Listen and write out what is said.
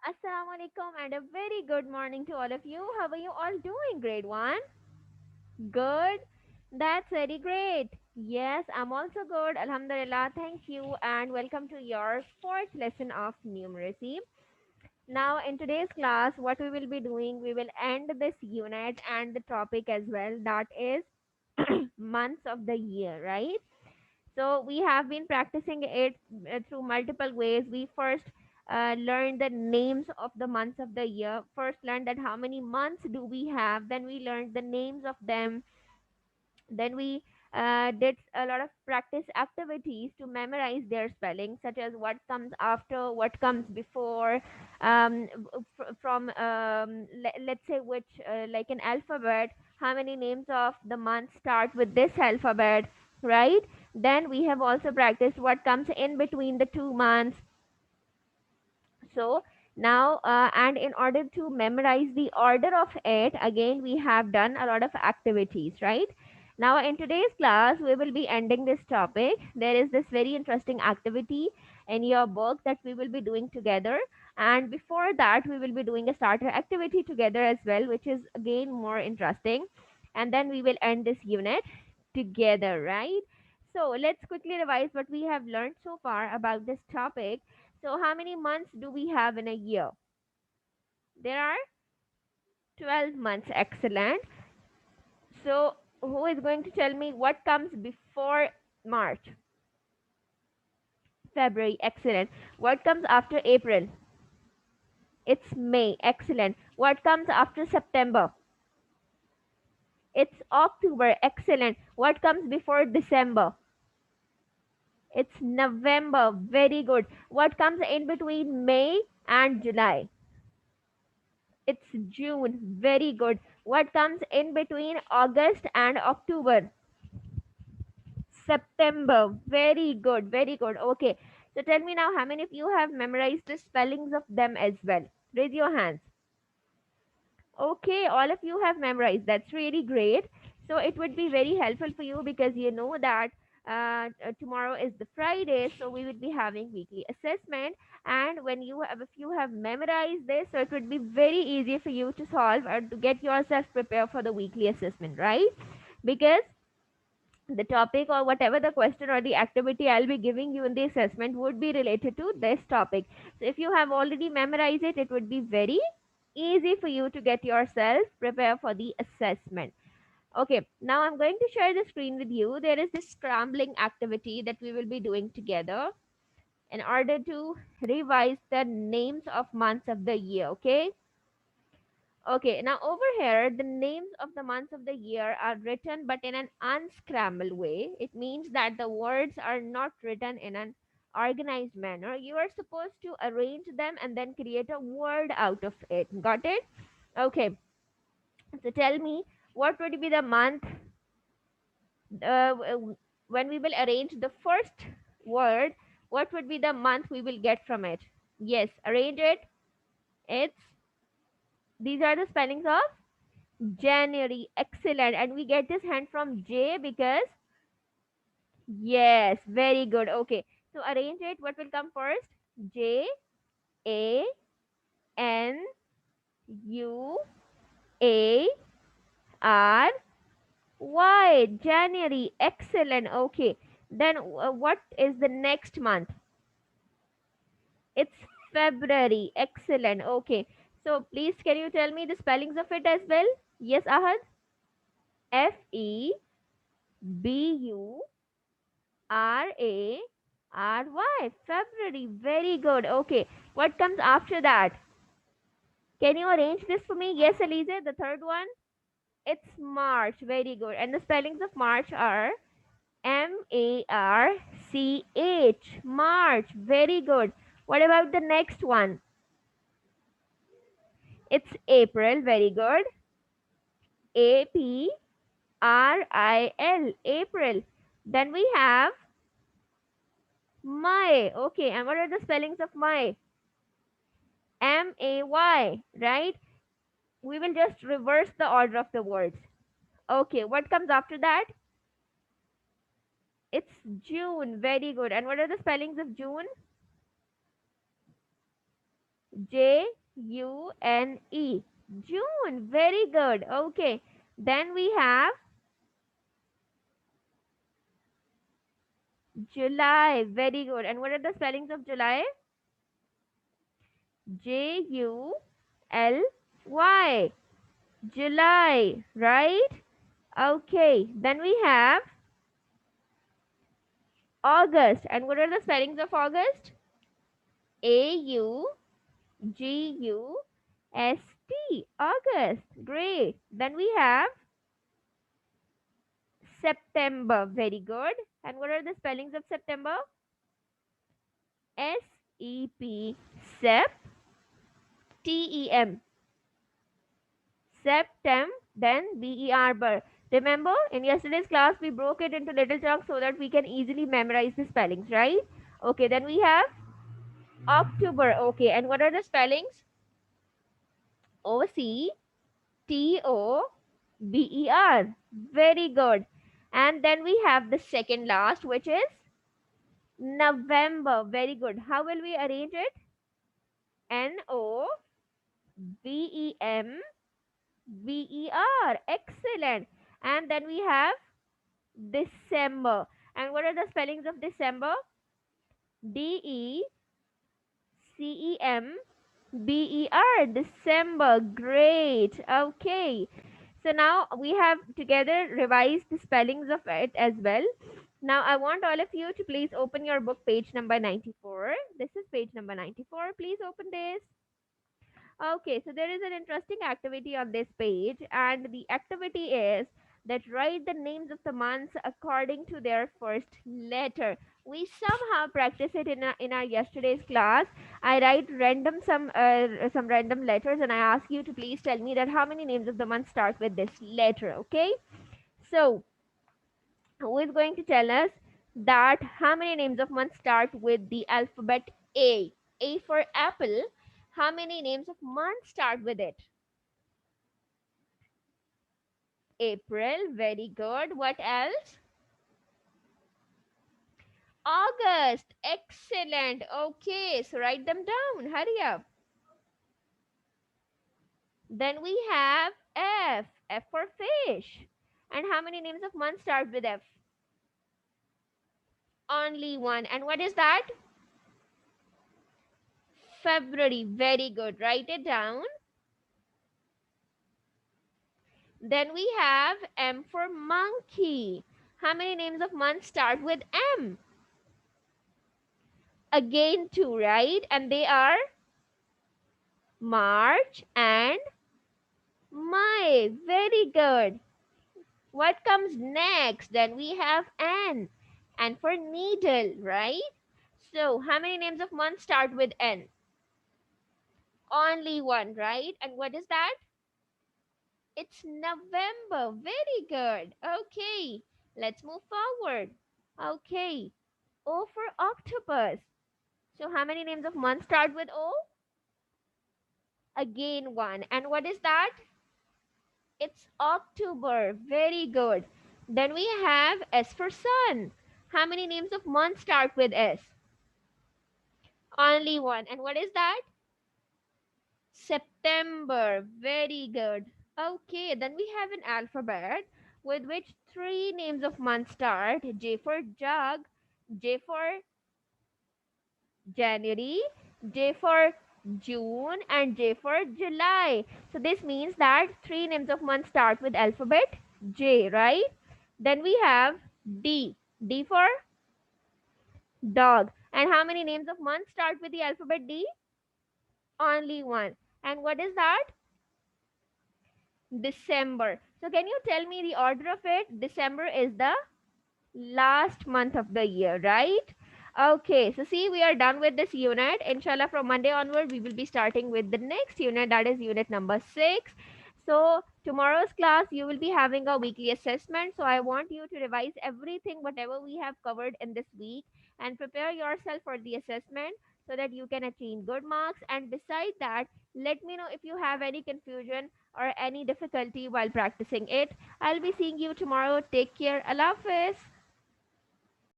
Assalamu alaikum and a very good morning to all of you. How are you all doing, grade 1? Good. That's very great. Yes, I'm also good. Alhamdulillah. Thank you and welcome to your fourth lesson of numeracy. Now, in today's class, what we will be doing, we will end this unit and the topic as well. That is months of the year, right? So we have been practicing it through multiple ways. We first learned the names of the months of the year. First learned that how many months do we have. Then we learned the names of them. Then we did a lot of practice activities to memorize their spelling, such as what comes after, what comes before, from let's say which like an alphabet, how many names of the month start with this alphabet, right? Then we have also practiced what comes in between the 2 months. So now and in order to memorize the order of it, again we have done a lot of activities, right? Now in today's class we will be ending this topic. There is this very interesting activity in your book that we will be doing together, and before that we will be doing a starter activity together as well, which is again more interesting, and then we will end this unit together, right? So let's quickly revise what we have learned so far about this topic. So, how many months do we have in a year? There are 12 months. Excellent. So, who is going to tell me what comes before March? February. Excellent. What comes after April? It's May. Excellent. What comes after September? It's October. Excellent. What comes before December? It's November. Very good. What comes in between May and July? It's June. Very good. What comes in between August and October? September. Very good. Very good. Okay. So tell me now, how many of you have memorized the spellings of them as well? Raise your hands. Okay, all of you have memorized. That's really great. So it would be very helpful for you because you know that tomorrow is the Friday, so we will be having weekly assessment. And when you have, if you have memorized this, so it would be very easy for you to solve or to get yourself prepared for the weekly assessment, right? Because the topic or whatever the question or the activity I'll be giving you in the assessment would be related to this topic. So if you have already memorized it, it would be very easy for you to get yourself prepared for the assessment. Okay, now I'm going to share the screen with you. There is this scrambling activity that we will be doing together in order to revise the names of months of the year. Okay. Okay, now over here, the names of the months of the year are written but in an unscrambled way. It means that the words are not written in an organized manner. You are supposed to arrange them and then create a word out of it. Got it? Okay, so tell me, what would be the month when we will arrange the first word? What would be the month we will get from it? Yes, arrange it. It's these are the spellings of January. Excellent. And we get this hand from J because, yes, very good. Okay. So arrange it. What will come first? J A N U A R Y. January. Excellent. Okay. Then what is the next month? It's February. Excellent. Okay. So please, can you tell me the spellings of it as well? Yes, Ahad. February. February. Very good. Okay. What comes after that? Can you arrange this for me? Yes, Elise, the third one. It's March. Very good. And the spellings of March are March. March. Very good. What about the next one? It's April. Very good. April. April. Then we have May. Okay. And what are the spellings of May? May, right? We will just reverse the order of the words. Okay, what comes after that? It's June. Very good. And what are the spellings of June? June. June. Very good. Okay. Then we have July. Very good. And what are the spellings of July? July. July. Right? Okay. Then we have August. And what are the spellings of August? August. August. Great. Then we have September. Very good. And what are the spellings of September? SEP. Sep. TEM. Septem. Then BER. Remember, in yesterday's class, we broke it into little chunks so that we can easily memorize the spellings, right? Okay, then we have October. Okay, and what are the spellings? October. Very good. And then we have the second last, which is November. Very good. How will we arrange it? November. Excellent. And then we have December. And what are the spellings of December? December. December. Great. Okay. So now we have together revised the spellings of it as well. Now I want all of you to please open your book, page number 94. This is page number 94. Please open this. Okay, so there is an interesting activity on this page, and the activity is that write the names of the months according to their first letter. We somehow practice it in our yesterday's class. I write some random letters, and I ask you to please tell me that how many names of the month start with this letter. Okay, so who is going to tell us that how many names of months start with the alphabet A? A for apple. How many names of months start with it? April. Very good. What else? August. Excellent. Okay, so write them down. Hurry up. Then we have F. F for fish. And how many names of months start with F? Only one. And what is that? February. Very good. Write it down. Then we have M for monkey. How many names of months start with M? Again two, right? And they are March and May. Very good. What comes next? Then we have N. And for needle, right? So how many names of months start with N? Only one, right? And what is that? It's November. Very good. Okay, let's move forward. Okay, O for octopus. So how many names of months start with O? Again one. And what is that? It's October. Very good. Then we have S for sun. How many names of months start with S? Only one. And what is that? September. Very good. Okay, then we have an alphabet with which three names of months start. J for jug, J for January, J for June, and J for July. So this means that three names of months start with alphabet J, right? Then we have D. D for dog. And how many names of months start with the alphabet D? Only one. And what is that? December. So can you tell me the order of it? December is the last month of the year, right? Okay, so see, we are done with this unit. Inshallah, from Monday onward, we will be starting with the next unit, that is unit number 6. So tomorrow's class, you will be having a weekly assessment. So I want you to revise everything, whatever we have covered in this week, and prepare yourself for the assessment so that you can achieve good marks. And beside that, let me know if you have any confusion or any difficulty while practicing it. I'll be seeing you tomorrow. Take care. Allah Hafiz.